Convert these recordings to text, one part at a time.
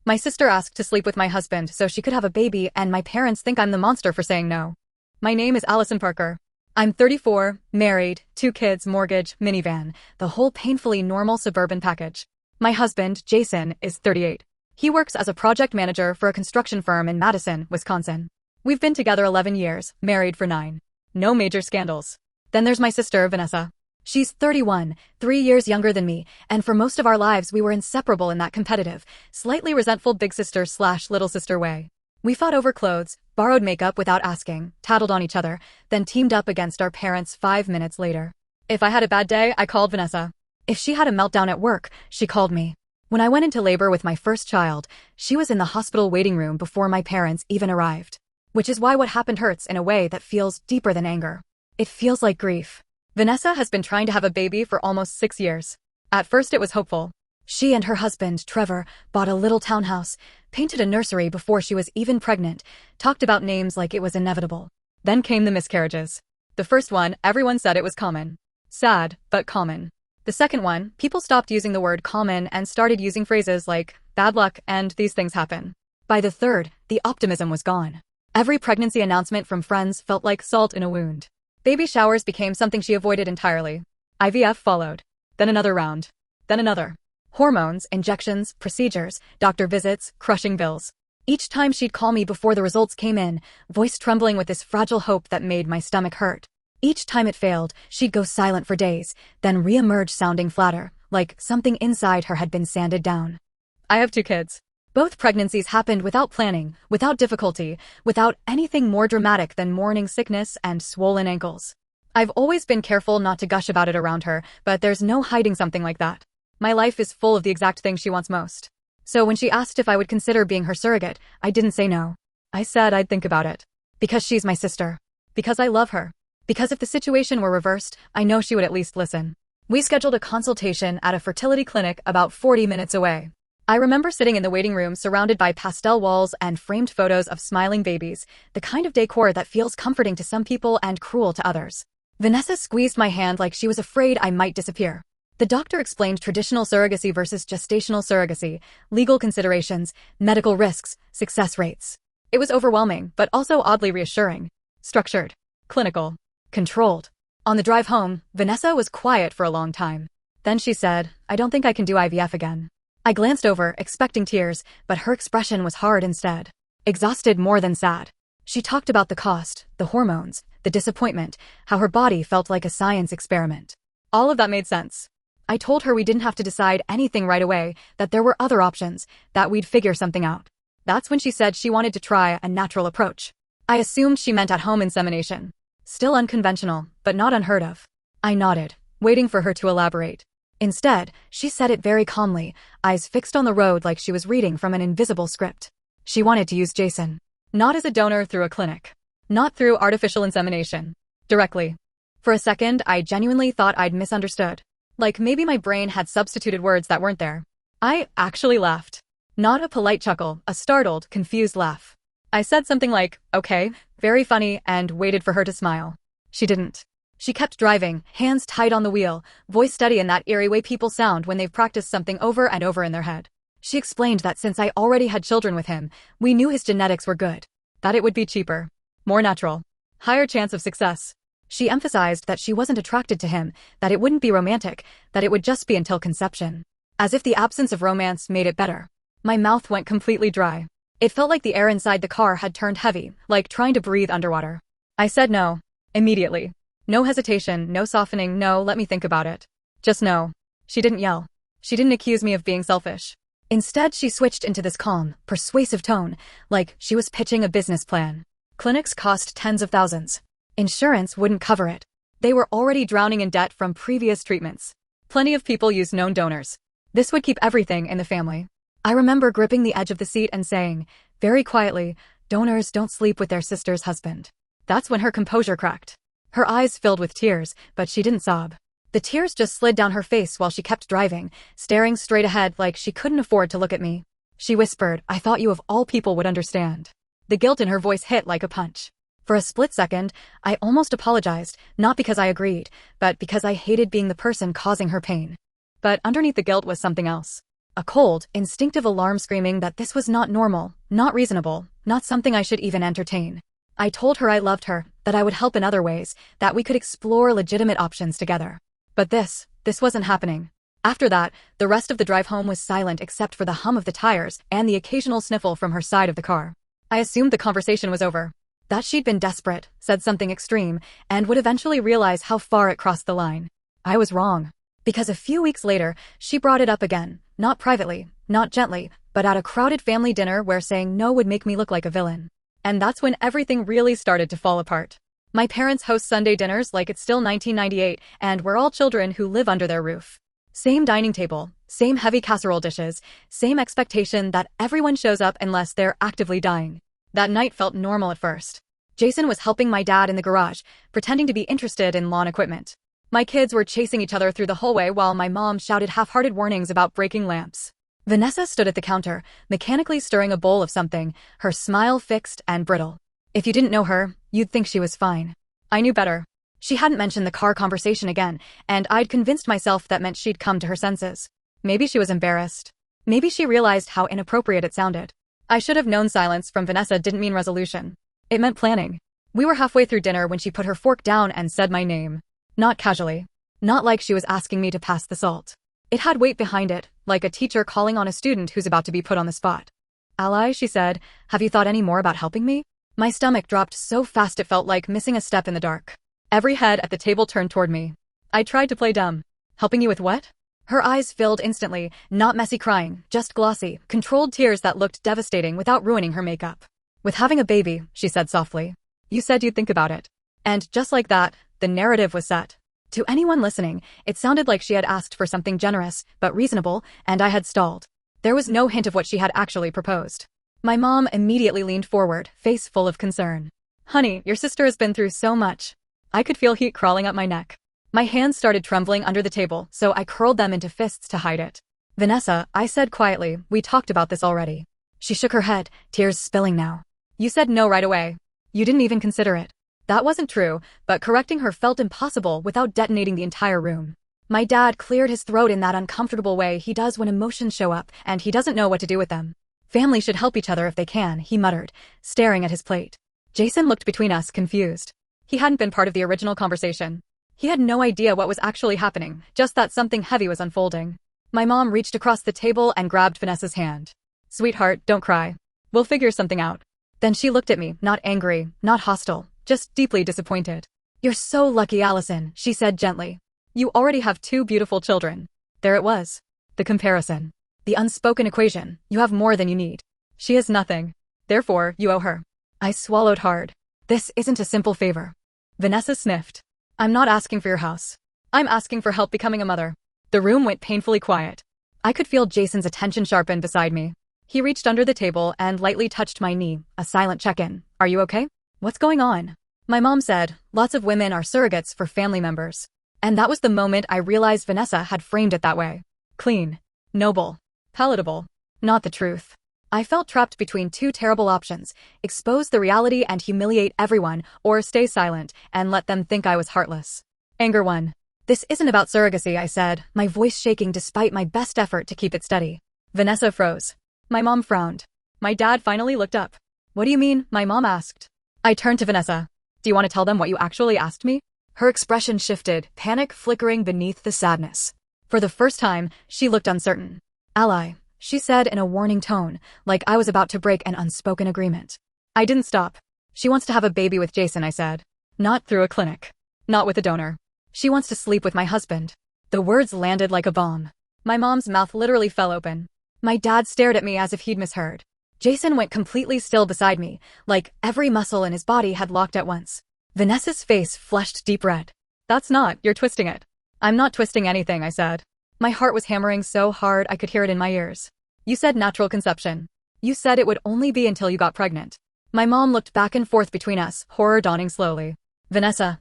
My sister asked to sleep with my husband so she could have a baby, and my parents think I'm the monster for saying no. My name is Allison Parker. I'm 34, married, 2 kids, mortgage, minivan, the whole painfully normal suburban package. My husband, Jason, is 38. He works as a project manager for a construction firm in Madison, Wisconsin. We've been together 11 years, married for 9. No major scandals. Then there's my sister, Vanessa. She's 31, 3 years younger than me, and for most of our lives we were inseparable in that competitive, slightly resentful big sister/little sister way. We fought over clothes, borrowed makeup without asking, tattled on each other, then teamed up against our parents 5 minutes later. If I had a bad day, I called Vanessa. If she had a meltdown at work, she called me. When I went into labor with my first child, she was in the hospital waiting room before my parents even arrived. Which is why what happened hurts in a way that feels deeper than anger. It feels like grief. Vanessa has been trying to have a baby for almost 6 years. At first it was hopeful. She and her husband, Trevor, bought a little townhouse, painted a nursery before she was even pregnant, talked about names like it was inevitable. Then came the miscarriages. The first one, everyone said it was common. Sad, but common. The second one, people stopped using the word common and started using phrases like bad luck and these things happen. By the third, the optimism was gone. Every pregnancy announcement from friends felt like salt in a wound. Baby showers became something she avoided entirely. IVF followed. Then another round. Then another. Hormones, injections, procedures, doctor visits, crushing bills. Each time she'd call me before the results came in, voice trembling with this fragile hope that made my stomach hurt. Each time it failed, she'd go silent for days, then re-emerge sounding flatter, like something inside her had been sanded down. I have 2 kids. Both pregnancies happened without planning, without difficulty, without anything more dramatic than morning sickness and swollen ankles. I've always been careful not to gush about it around her, but there's no hiding something like that. My life is full of the exact thing she wants most. So when she asked if I would consider being her surrogate, I didn't say no. I said I'd think about it. Because she's my sister. Because I love her. Because if the situation were reversed, I know she would at least listen. We scheduled a consultation at a fertility clinic about 40 minutes away. I remember sitting in the waiting room surrounded by pastel walls and framed photos of smiling babies, the kind of decor that feels comforting to some people and cruel to others. Vanessa squeezed my hand like she was afraid I might disappear. The doctor explained traditional surrogacy versus gestational surrogacy, legal considerations, medical risks, success rates. It was overwhelming, but also oddly reassuring. Structured. Clinical. Controlled. On the drive home, Vanessa was quiet for a long time. Then she said, "I don't think I can do IVF again." I glanced over, expecting tears, but her expression was hard instead. Exhausted more than sad. She talked about the cost, the hormones, the disappointment, how her body felt like a science experiment. All of that made sense. I told her we didn't have to decide anything right away, that there were other options, that we'd figure something out. That's when she said she wanted to try a natural approach. I assumed she meant at-home insemination. Still unconventional, but not unheard of. I nodded, waiting for her to elaborate. Instead, she said it very calmly, eyes fixed on the road like she was reading from an invisible script. She wanted to use Jason. Not as a donor through a clinic. Not through artificial insemination. Directly. For a second, I genuinely thought I'd misunderstood. Like maybe my brain had substituted words that weren't there. I actually laughed. Not a polite chuckle, a startled, confused laugh. I said something like, "Okay, very funny," and waited for her to smile. She didn't. She kept driving, hands tight on the wheel, voice steady in that eerie way people sound when they've practiced something over and over in their head. She explained that since I already had children with him, we knew his genetics were good. That it would be cheaper. More natural. Higher chance of success. She emphasized that she wasn't attracted to him, that it wouldn't be romantic, that it would just be until conception. As if the absence of romance made it better. My mouth went completely dry. It felt like the air inside the car had turned heavy, like trying to breathe underwater. I said no. Immediately. No hesitation, no softening, no let me think about it. Just no. She didn't yell. She didn't accuse me of being selfish. Instead, she switched into this calm, persuasive tone, like she was pitching a business plan. Clinics cost tens of thousands. Insurance wouldn't cover it. They were already drowning in debt from previous treatments. Plenty of people used known donors. This would keep everything in the family. I remember gripping the edge of the seat and saying, very quietly, "Donors don't sleep with their sister's husband." That's when her composure cracked. Her eyes filled with tears, but she didn't sob. The tears just slid down her face while she kept driving, staring straight ahead like she couldn't afford to look at me. She whispered, "I thought you of all people would understand." The guilt in her voice hit like a punch. For a split second, I almost apologized, not because I agreed, but because I hated being the person causing her pain. But underneath the guilt was something else. A cold, instinctive alarm screaming that this was not normal, not reasonable, not something I should even entertain. I told her I loved her, that I would help in other ways, that we could explore legitimate options together. But this wasn't happening. After that, the rest of the drive home was silent except for the hum of the tires and the occasional sniffle from her side of the car. I assumed the conversation was over. That she'd been desperate, said something extreme, and would eventually realize how far it crossed the line. I was wrong. Because a few weeks later, she brought it up again, not privately, not gently, but at a crowded family dinner where saying no would make me look like a villain. And that's when everything really started to fall apart. My parents host Sunday dinners like it's still 1998, and we're all children who live under their roof. Same dining table, same heavy casserole dishes, same expectation that everyone shows up unless they're actively dying. That night felt normal at first. Jason was helping my dad in the garage, pretending to be interested in lawn equipment. My kids were chasing each other through the hallway while my mom shouted half-hearted warnings about breaking lamps. Vanessa stood at the counter, mechanically stirring a bowl of something, her smile fixed and brittle. If you didn't know her, you'd think she was fine. I knew better. She hadn't mentioned the car conversation again, and I'd convinced myself that meant she'd come to her senses. Maybe she was embarrassed. Maybe she realized how inappropriate it sounded. I should have known silence from Vanessa didn't mean resolution. It meant planning. We were halfway through dinner when she put her fork down and said my name. Not casually. Not like she was asking me to pass the salt. It had weight behind it, like a teacher calling on a student who's about to be put on the spot. Ally, she said, have you thought any more about helping me? My stomach dropped so fast it felt like missing a step in the dark. Every head at the table turned toward me. I tried to play dumb. Helping you with what? Her eyes filled instantly, not messy crying, just glossy, controlled tears that looked devastating without ruining her makeup. With having a baby, she said softly. You said you'd think about it. And just like that, the narrative was set. To anyone listening, it sounded like she had asked for something generous, but reasonable, and I had stalled. There was no hint of what she had actually proposed. My mom immediately leaned forward, face full of concern. Honey, your sister has been through so much. I could feel heat crawling up my neck. My hands started trembling under the table, so I curled them into fists to hide it. Vanessa, I said quietly, we talked about this already. She shook her head, tears spilling now. You said no right away. You didn't even consider it. That wasn't true, but correcting her felt impossible without detonating the entire room. My dad cleared his throat in that uncomfortable way he does when emotions show up and he doesn't know what to do with them. Family should help each other if they can, he muttered, staring at his plate. Jason looked between us, confused. He hadn't been part of the original conversation. He had no idea what was actually happening, just that something heavy was unfolding. My mom reached across the table and grabbed Vanessa's hand. Sweetheart, don't cry. We'll figure something out. Then she looked at me, not angry, not hostile, just deeply disappointed. You're so lucky, Allison, she said gently. You already have 2 beautiful children. There it was. The comparison. The unspoken equation. You have more than you need. She has nothing. Therefore, you owe her. I swallowed hard. This isn't a simple favor. Vanessa sniffed. I'm not asking for your house. I'm asking for help becoming a mother. The room went painfully quiet. I could feel Jason's attention sharpen beside me. He reached under the table and lightly touched my knee, a silent check-in. Are you okay? What's going on? My mom said, lots of women are surrogates for family members. And that was the moment I realized Vanessa had framed it that way. Clean. Noble. Palatable. Not the truth. I felt trapped between 2 terrible options, expose the reality and humiliate everyone, or stay silent and let them think I was heartless. Anger won. This isn't about surrogacy, I said, my voice shaking despite my best effort to keep it steady. Vanessa froze. My mom frowned. My dad finally looked up. What do you mean? My mom asked. I turned to Vanessa. Do you want to tell them what you actually asked me? Her expression shifted, panic flickering beneath the sadness. For the first time, she looked uncertain. Ally, she said in a warning tone, like I was about to break an unspoken agreement. I didn't stop. She wants to have a baby with Jason, I said. Not through a clinic. Not with a donor. She wants to sleep with my husband. The words landed like a bomb. My mom's mouth literally fell open. My dad stared at me as if he'd misheard. Jason went completely still beside me, like every muscle in his body had locked at once. Vanessa's face flushed deep red. That's not, you're twisting it. I'm not twisting anything, I said. My heart was hammering so hard I could hear it in my ears. You said natural conception. You said it would only be until you got pregnant. My mom looked back and forth between us, horror dawning slowly. Vanessa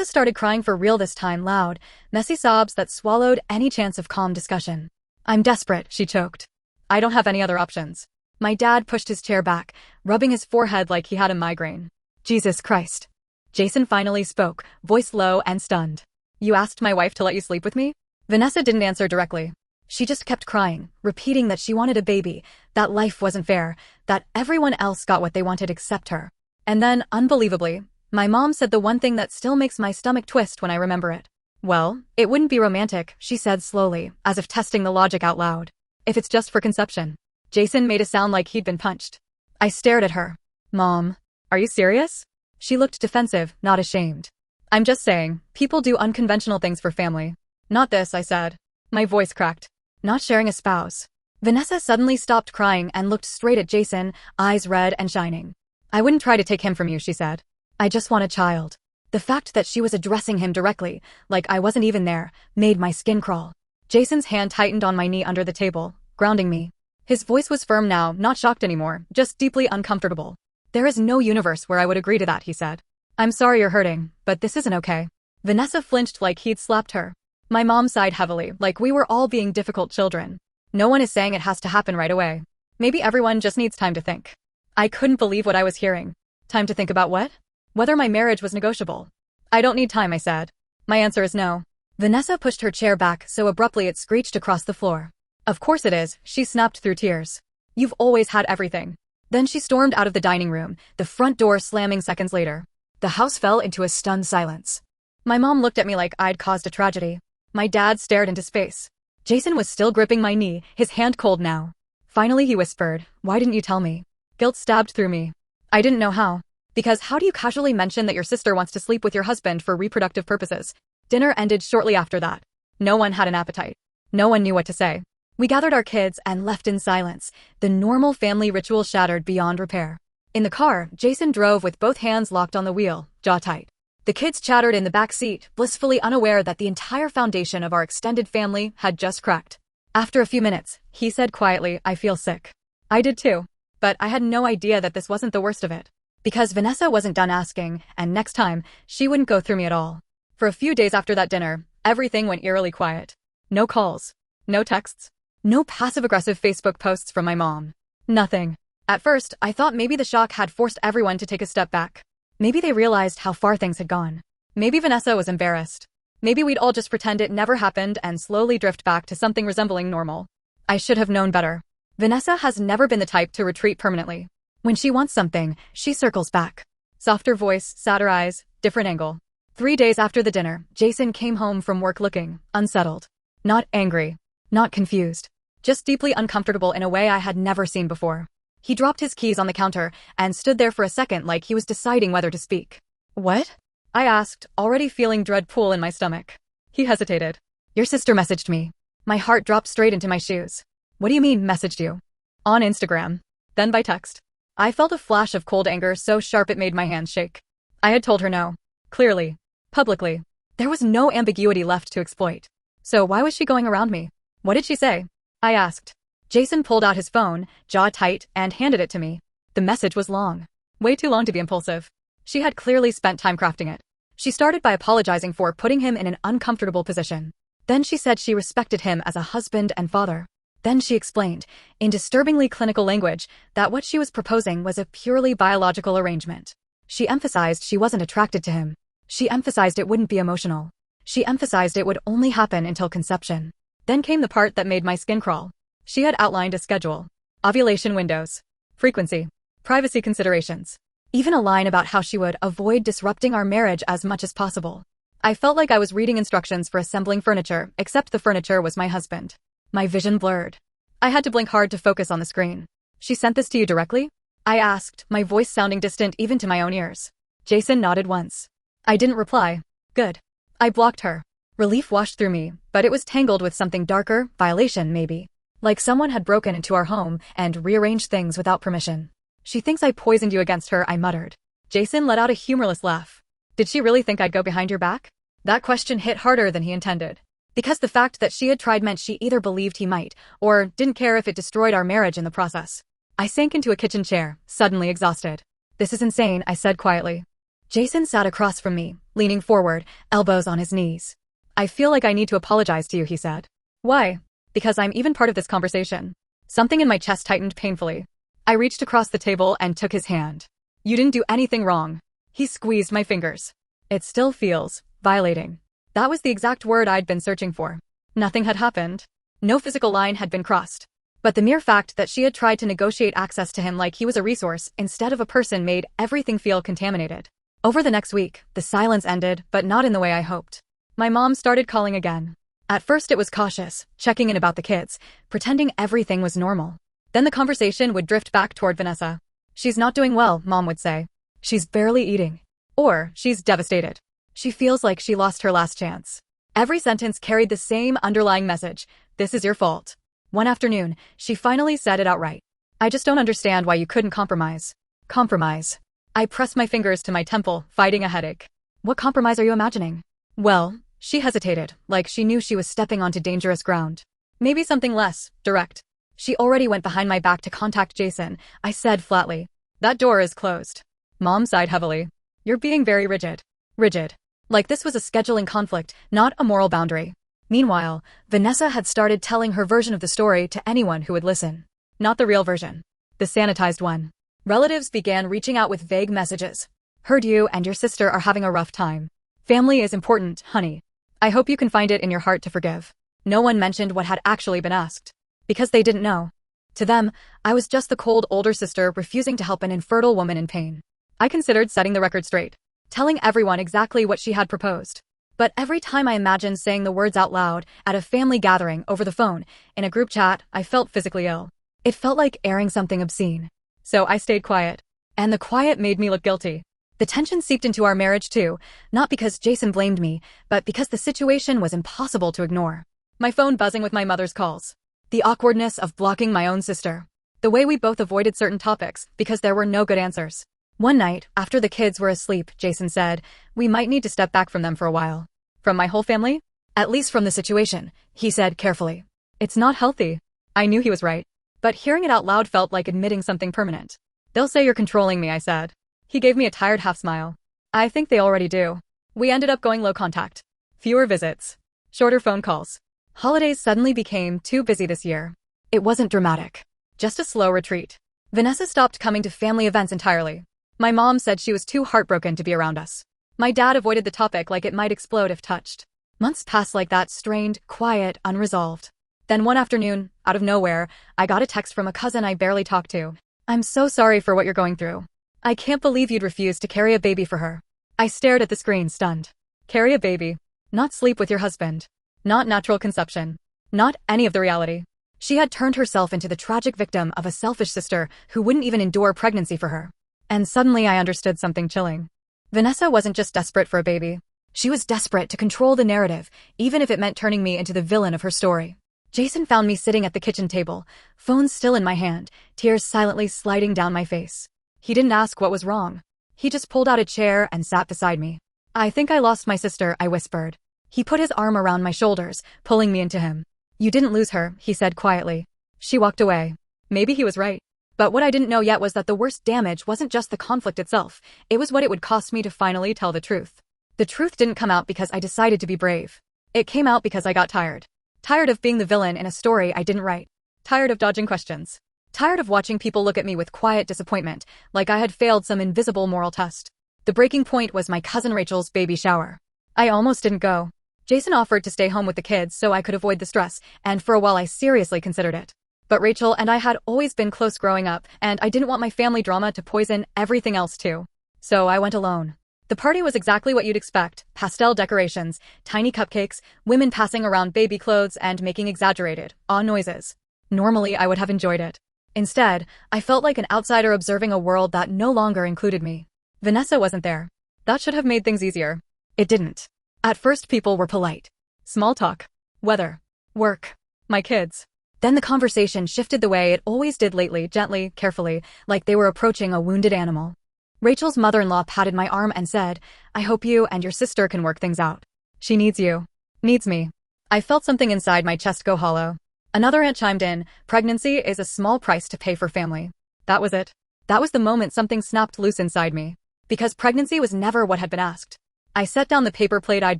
started crying for real this time, loud, messy sobs that swallowed any chance of calm discussion. I'm desperate, she choked. I don't have any other options. My dad pushed his chair back, rubbing his forehead like he had a migraine. Jesus Christ. Jason finally spoke, voice low and stunned. You asked my wife to let you sleep with me? Vanessa didn't answer directly. She just kept crying, repeating that she wanted a baby, that life wasn't fair, that everyone else got what they wanted except her. And then, unbelievably, my mom said the one thing that still makes my stomach twist when I remember it. Well, it wouldn't be romantic, she said slowly, as if testing the logic out loud. If it's just for conception. Jason made a sound like he'd been punched. I stared at her. Mom, are you serious? She looked defensive, not ashamed. I'm just saying, people do unconventional things for family. Not this, I said. My voice cracked. Not sharing a spouse. Vanessa suddenly stopped crying and looked straight at Jason, eyes red and shining. I wouldn't try to take him from you, she said. I just want a child. The fact that she was addressing him directly, like I wasn't even there, made my skin crawl. Jason's hand tightened on my knee under the table, grounding me. His voice was firm now, not shocked anymore, just deeply uncomfortable. There is no universe where I would agree to that, he said. I'm sorry you're hurting, but this isn't okay. Vanessa flinched like he'd slapped her. My mom sighed heavily, like we were all being difficult children. No one is saying it has to happen right away. Maybe everyone just needs time to think. I couldn't believe what I was hearing. Time to think about what? Whether my marriage was negotiable. I don't need time, I said. My answer is no. Vanessa pushed her chair back so abruptly it screeched across the floor. Of course it is, she snapped through tears. You've always had everything. Then she stormed out of the dining room, the front door slamming seconds later. The house fell into a stunned silence. My mom looked at me like I'd caused a tragedy. My dad stared into space. Jason was still gripping my knee, his hand cold now. Finally he whispered, "Why didn't you tell me?" Guilt stabbed through me. I didn't know how. Because how do you casually mention that your sister wants to sleep with your husband for reproductive purposes? Dinner ended shortly after that. No one had an appetite. No one knew what to say. We gathered our kids and left in silence, the normal family ritual shattered beyond repair. In the car, Jason drove with both hands locked on the wheel, jaw tight. The kids chattered in the back seat, blissfully unaware that the entire foundation of our extended family had just cracked. After a few minutes, he said quietly, "I feel sick." I did too. But I had no idea that this wasn't the worst of it. Because Vanessa wasn't done asking, and next time, she wouldn't go through me at all. For a few days after that dinner, everything went eerily quiet. No calls. No texts. No passive-aggressive Facebook posts from my mom. Nothing. At first, I thought maybe the shock had forced everyone to take a step back. Maybe they realized how far things had gone. Maybe Vanessa was embarrassed. Maybe we'd all just pretend it never happened and slowly drift back to something resembling normal. I should have known better. Vanessa has never been the type to retreat permanently. When she wants something, she circles back. Softer voice, sadder eyes, different angle. 3 days after the dinner, Jason came home from work looking unsettled. Not angry. Not confused. Just deeply uncomfortable in a way I had never seen before. He dropped his keys on the counter and stood there for a second like he was deciding whether to speak. "What?" I asked, already feeling dread pool in my stomach. He hesitated. "Your sister messaged me." My heart dropped straight into my shoes. "What do you mean, messaged you?" "On Instagram. Then by text." I felt a flash of cold anger so sharp it made my hands shake. I had told her no. Clearly. Publicly. There was no ambiguity left to exploit. So why was she going around me? What did she say? I asked. Jason pulled out his phone, jaw tight, and handed it to me. The message was long. Way too long to be impulsive. She had clearly spent time crafting it. She started by apologizing for putting him in an uncomfortable position. Then she said she respected him as a husband and father. Then she explained, in disturbingly clinical language, that what she was proposing was a purely biological arrangement. She emphasized she wasn't attracted to him. She emphasized it wouldn't be emotional. She emphasized it would only happen until conception. Then came the part that made my skin crawl. She had outlined a schedule. Ovulation windows. Frequency. Privacy considerations. Even a line about how she would avoid disrupting our marriage as much as possible. I felt like I was reading instructions for assembling furniture, except the furniture was my husband. My vision blurred. I had to blink hard to focus on the screen. "She sent this to you directly?" I asked, my voice sounding distant even to my own ears. Jason nodded once. I didn't reply. Good. I blocked her. Relief washed through me, but it was tangled with something darker, violation maybe. Like someone had broken into our home and rearranged things without permission. "She thinks I poisoned you against her," I muttered. Jason let out a humorless laugh. "Did she really think I'd go behind your back?" That question hit harder than he intended. Because the fact that she had tried meant she either believed he might, or didn't care if it destroyed our marriage in the process. I sank into a kitchen chair, suddenly exhausted. "This is insane," I said quietly. Jason sat across from me, leaning forward, elbows on his knees. "I feel like I need to apologize to you," he said. "Why?" "Because I'm even part of this conversation." Something in my chest tightened painfully. I reached across the table and took his hand. "You didn't do anything wrong." He squeezed my fingers. "It still feels violating." That was the exact word I'd been searching for. Nothing had happened. No physical line had been crossed. But the mere fact that she had tried to negotiate access to him like he was a resource instead of a person made everything feel contaminated. Over the next week, the silence ended, but not in the way I hoped. My mom started calling again. At first it was cautious, checking in about the kids, pretending everything was normal. Then the conversation would drift back toward Vanessa. She's not doing well, Mom would say. She's barely eating. Or, she's devastated. She feels like she lost her last chance. Every sentence carried the same underlying message. This is your fault. One afternoon, she finally said it outright. I just don't understand why you couldn't compromise. Compromise. I pressed my fingers to my temple, fighting a headache. What compromise are you imagining? Well, she hesitated, like she knew she was stepping onto dangerous ground. Maybe something less direct. She already went behind my back to contact Jason, I said flatly. That door is closed. Mom sighed heavily. You're being very rigid. Rigid. Like this was a scheduling conflict, not a moral boundary. Meanwhile, Vanessa had started telling her version of the story to anyone who would listen. Not the real version. The sanitized one. Relatives began reaching out with vague messages. Heard you and your sister are having a rough time. Family is important, honey. I hope you can find it in your heart to forgive. No one mentioned what had actually been asked. Because they didn't know. To them, I was just the cold older sister refusing to help an infertile woman in pain. I considered setting the record straight. Telling everyone exactly what she had proposed. But every time I imagined saying the words out loud, at a family gathering, over the phone, in a group chat, I felt physically ill. It felt like airing something obscene. So I stayed quiet. And the quiet made me look guilty. The tension seeped into our marriage too, not because Jason blamed me, but because the situation was impossible to ignore. My phone buzzing with my mother's calls. The awkwardness of blocking my own sister. The way we both avoided certain topics because there were no good answers. One night, after the kids were asleep, Jason said, we might need to step back from them for a while. From my whole family? At least from the situation, he said carefully. It's not healthy. I knew he was right. But hearing it out loud felt like admitting something permanent. They'll say you're controlling me, I said. He gave me a tired half smile. I think they already do. We ended up going low contact. Fewer visits. Shorter phone calls. Holidays suddenly became too busy this year. It wasn't dramatic. Just a slow retreat. Vanessa stopped coming to family events entirely. My mom said she was too heartbroken to be around us. My dad avoided the topic like it might explode if touched. Months passed like that, strained, quiet, unresolved. Then one afternoon, out of nowhere, I got a text from a cousin I barely talked to. I'm so sorry for what you're going through. I can't believe you'd refuse to carry a baby for her. I stared at the screen, stunned. Carry a baby. Not sleep with your husband. Not natural conception. Not any of the reality. She had turned herself into the tragic victim of a selfish sister who wouldn't even endure pregnancy for her. And suddenly I understood something chilling. Vanessa wasn't just desperate for a baby. She was desperate to control the narrative, even if it meant turning me into the villain of her story. Jason found me sitting at the kitchen table, phone still in my hand, tears silently sliding down my face. He didn't ask what was wrong. He just pulled out a chair and sat beside me. I think I lost my sister, I whispered. He put his arm around my shoulders, pulling me into him. You didn't lose her, he said quietly. She walked away. Maybe he was right. But what I didn't know yet was that the worst damage wasn't just the conflict itself, it was what it would cost me to finally tell the truth. The truth didn't come out because I decided to be brave. It came out because I got tired. Tired of being the villain in a story I didn't write. Tired of dodging questions. Tired of watching people look at me with quiet disappointment, like I had failed some invisible moral test. The breaking point was my cousin Rachel's baby shower. I almost didn't go. Jason offered to stay home with the kids so I could avoid the stress, and for a while I seriously considered it. But Rachel and I had always been close growing up, and I didn't want my family drama to poison everything else too. So I went alone. The party was exactly what you'd expect: pastel decorations, tiny cupcakes, women passing around baby clothes and making exaggerated, noises. Normally I would have enjoyed it. Instead, I felt like an outsider observing a world that no longer included me. Vanessa wasn't there. That should have made things easier. It didn't. At first people were polite. Small talk. Weather. Work. My kids. Then the conversation shifted the way it always did lately, gently, carefully, like they were approaching a wounded animal. Rachel's mother-in-law patted my arm and said, I hope you and your sister can work things out. She needs you. Needs me. I felt something inside my chest go hollow. Another aunt chimed in, pregnancy is a small price to pay for family. That was it. That was the moment something snapped loose inside me. Because pregnancy was never what had been asked. I set down the paper plate I'd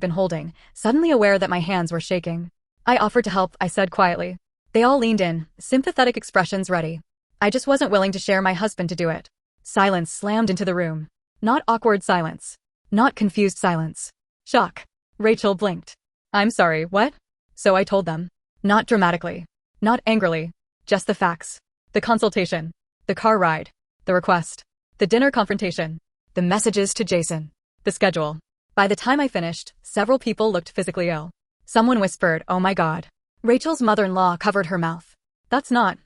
been holding, suddenly aware that my hands were shaking. I offered to help, I said quietly. They all leaned in, sympathetic expressions ready. I just wasn't willing to share my husband to do it. Silence slammed into the room. Not awkward silence. Not confused silence. Shock. Rachel blinked. I'm sorry, what? So I told them. Not dramatically. Not angrily. Just the facts. The consultation. The car ride. The request. The dinner confrontation. The messages to Jason. The schedule. By the time I finished, several people looked physically ill. Someone whispered, "Oh my God." Rachel's mother-in-law covered her mouth. That's not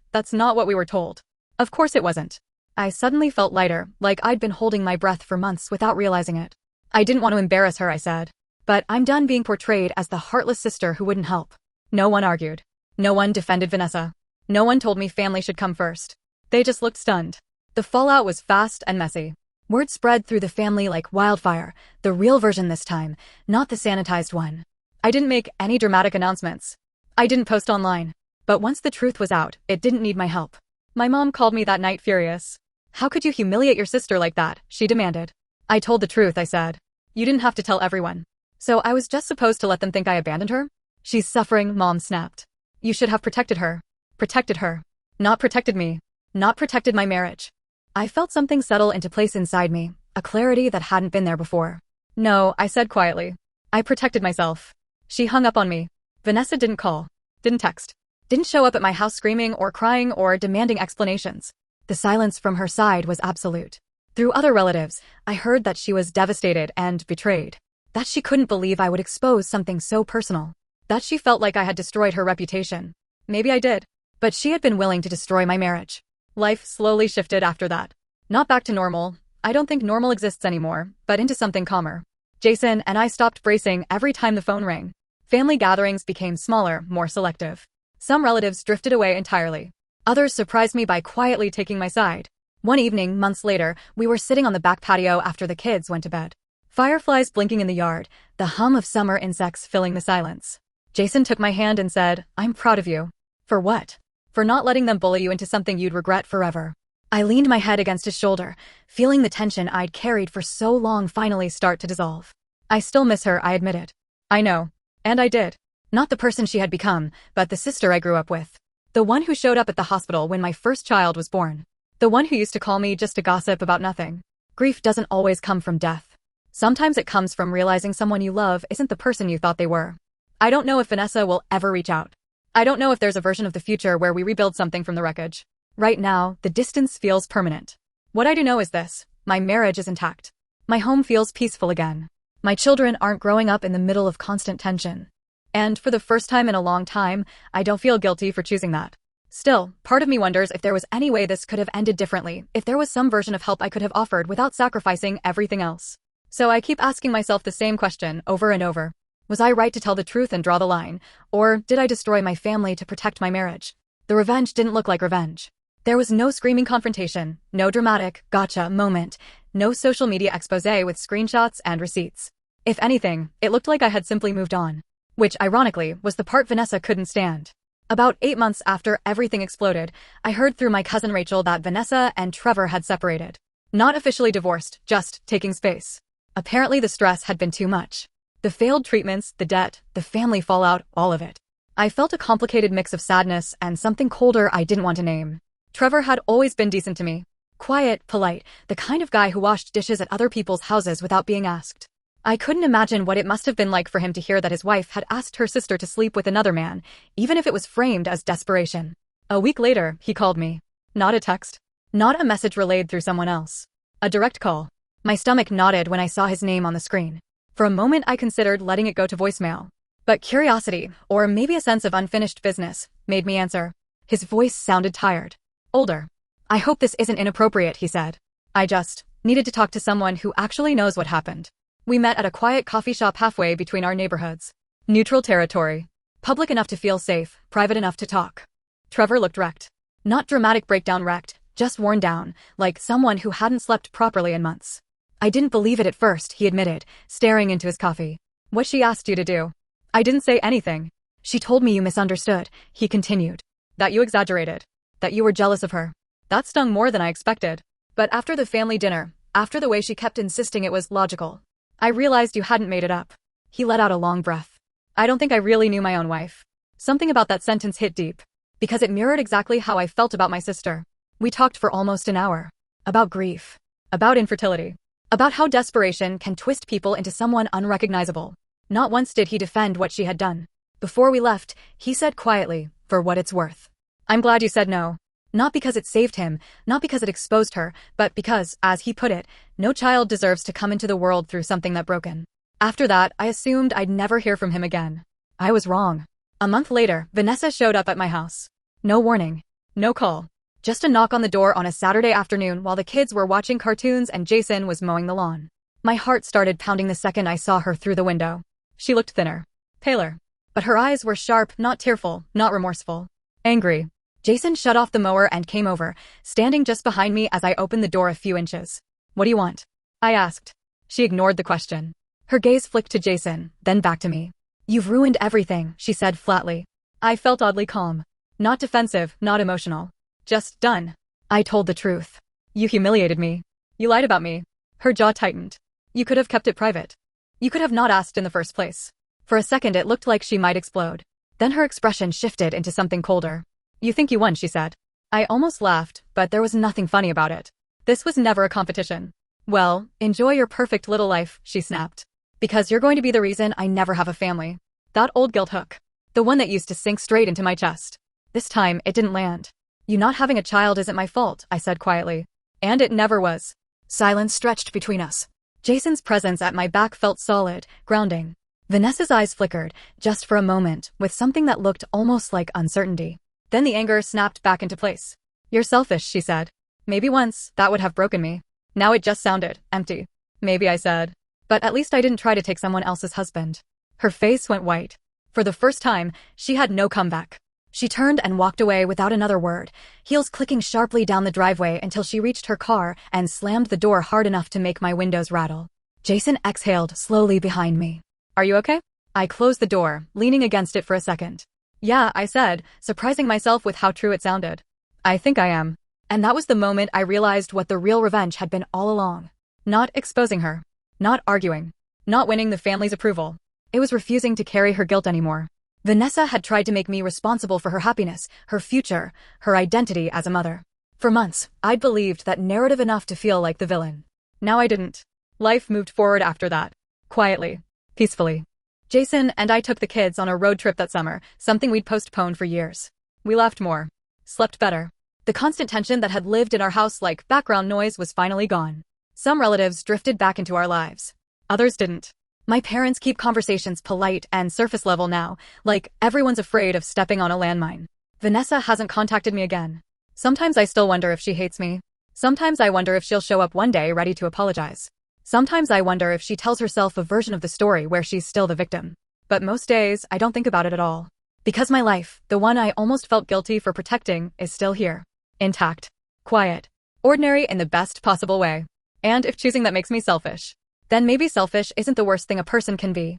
what we were told. Of course it wasn't. I suddenly felt lighter, like I'd been holding my breath for months without realizing it. I didn't want to embarrass her, I said. But I'm done being portrayed as the heartless sister who wouldn't help. No one argued. No one defended Vanessa. No one told me family should come first. They just looked stunned. The fallout was fast and messy. Word spread through the family like wildfire, the real version this time, not the sanitized one. I didn't make any dramatic announcements. I didn't post online. But once the truth was out, it didn't need my help. My mom called me that night furious. "How could you humiliate your sister like that?" she demanded. I told the truth, I said. "You didn't have to tell everyone. So I was just supposed to let them think I abandoned her?" "She's suffering," Mom snapped. "You should have protected her. Protected her. Not protected me. Not protected my marriage." I felt something settle into place inside me, a clarity that hadn't been there before. "No," I said quietly. "I protected myself." She hung up on me. Vanessa didn't call. Didn't text. Didn't show up at my house screaming or crying or demanding explanations. The silence from her side was absolute. Through other relatives, I heard that she was devastated and betrayed. That she couldn't believe I would expose something so personal. That she felt like I had destroyed her reputation. Maybe I did. But she had been willing to destroy my marriage. Life slowly shifted after that. Not back to normal. I don't think normal exists anymore, but into something calmer. Jason and I stopped bracing every time the phone rang. Family gatherings became smaller, more selective. Some relatives drifted away entirely. Others surprised me by quietly taking my side. One evening, months later, we were sitting on the back patio after the kids went to bed. Fireflies blinking in the yard, the hum of summer insects filling the silence. Jason took my hand and said, "I'm proud of you." "For what?" "For not letting them bully you into something you'd regret forever." I leaned my head against his shoulder, feeling the tension I'd carried for so long finally start to dissolve. "I still miss her," I admitted. "I know." And I did. Not the person she had become, but the sister I grew up with. The one who showed up at the hospital when my first child was born. The one who used to call me just to gossip about nothing. Grief doesn't always come from death. Sometimes it comes from realizing someone you love isn't the person you thought they were. I don't know if Vanessa will ever reach out. I don't know if there's a version of the future where we rebuild something from the wreckage. Right now, the distance feels permanent. What I do know is this: my marriage is intact. My home feels peaceful again. My children aren't growing up in the middle of constant tension. And for the first time in a long time, I don't feel guilty for choosing that. Still, part of me wonders if there was any way this could have ended differently, if there was some version of help I could have offered without sacrificing everything else. So I keep asking myself the same question over and over. Was I right to tell the truth and draw the line? Or did I destroy my family to protect my marriage? The revenge didn't look like revenge. There was no screaming confrontation, no dramatic gotcha moment, no social media exposé with screenshots and receipts. If anything, it looked like I had simply moved on. Which, ironically, was the part Vanessa couldn't stand. About 8 months after everything exploded, I heard through my cousin Rachel that Vanessa and Trevor had separated. Not officially divorced, just taking space. Apparently the stress had been too much. The failed treatments, the debt, the family fallout, all of it. I felt a complicated mix of sadness and something colder I didn't want to name. Trevor had always been decent to me. Quiet, polite, the kind of guy who washed dishes at other people's houses without being asked. I couldn't imagine what it must have been like for him to hear that his wife had asked her sister to sleep with another man, even if it was framed as desperation. A week later, he called me. Not a text. Not a message relayed through someone else. A direct call. My stomach knotted when I saw his name on the screen. For a moment I considered letting it go to voicemail. But curiosity, or maybe a sense of unfinished business, made me answer. His voice sounded tired. Older. "I hope this isn't inappropriate," he said. "I just needed to talk to someone who actually knows what happened." We met at a quiet coffee shop halfway between our neighborhoods. Neutral territory. Public enough to feel safe, private enough to talk. Trevor looked wrecked. Not dramatic breakdown wrecked, just worn down, like someone who hadn't slept properly in months. "I didn't believe it at first," he admitted, staring into his coffee. "What she asked you to do?" I didn't say anything. "She told me you misunderstood," he continued. "That you exaggerated. That you were jealous of her." That stung more than I expected. But after the family dinner, after the way she kept insisting it was logical, I realized you hadn't made it up. He let out a long breath. I don't think I really knew my own wife. Something about that sentence hit deep. Because it mirrored exactly how I felt about my sister. We talked for almost an hour. About grief. About infertility. About how desperation can twist people into someone unrecognizable. Not once did he defend what she had done. Before we left, he said quietly, "For what it's worth." I'm glad you said no. Not because it saved him, not because it exposed her, but because, as he put it, no child deserves to come into the world through something that broken. After that, I assumed I'd never hear from him again. I was wrong. A month later, Vanessa showed up at my house. No warning. No call. Just a knock on the door on a Saturday afternoon while the kids were watching cartoons and Jason was mowing the lawn. My heart started pounding the second I saw her through the window. She looked thinner. Paler. But her eyes were sharp, not tearful, not remorseful. Angry. Jason shut off the mower and came over, standing just behind me as I opened the door a few inches. "What do you want?" I asked. She ignored the question. Her gaze flicked to Jason, then back to me. "You've ruined everything," she said flatly. I felt oddly calm. Not defensive, not emotional. Just done. I told the truth. "You humiliated me. You lied about me." Her jaw tightened. "You could have kept it private. You could have not asked in the first place." For a second it looked like she might explode. Then her expression shifted into something colder. "You think you won," she said. I almost laughed, but there was nothing funny about it. This was never a competition. "Well, enjoy your perfect little life," she snapped. "Because you're going to be the reason I never have a family." That old guilt hook. The one that used to sink straight into my chest. This time, it didn't land. "You not having a child isn't my fault," I said quietly. And it never was. Silence stretched between us. Jason's presence at my back felt solid, grounding. Vanessa's eyes flickered, just for a moment, with something that looked almost like uncertainty. Then the anger snapped back into place. "You're selfish," she said. Maybe once, that would have broken me. Now it just sounded empty. Maybe, I said. But at least I didn't try to take someone else's husband. Her face went white. For the first time, she had no comeback. She turned and walked away without another word, heels clicking sharply down the driveway until she reached her car and slammed the door hard enough to make my windows rattle. Jason exhaled slowly behind me. "Are you okay?" I closed the door, leaning against it for a second. "Yeah," I said, surprising myself with how true it sounded. "I think I am." And that was the moment I realized what the real revenge had been all along. Not exposing her. Not arguing. Not winning the family's approval. It was refusing to carry her guilt anymore. Vanessa had tried to make me responsible for her happiness, her future, her identity as a mother. For months, I'd believed that narrative enough to feel like the villain. Now I didn't. Life moved forward after that. Quietly. Peacefully. Jason and I took the kids on a road trip that summer, something we'd postponed for years. We laughed more. Slept better. The constant tension that had lived in our house like background noise was finally gone. Some relatives drifted back into our lives. Others didn't. My parents keep conversations polite and surface level now, like everyone's afraid of stepping on a landmine. Vanessa hasn't contacted me again. Sometimes I still wonder if she hates me. Sometimes I wonder if she'll show up one day ready to apologize. Sometimes I wonder if she tells herself a version of the story where she's still the victim. But most days, I don't think about it at all. Because my life, the one I almost felt guilty for protecting, is still here. Intact. Quiet. Ordinary in the best possible way. And if choosing that makes me selfish, then maybe selfish isn't the worst thing a person can be.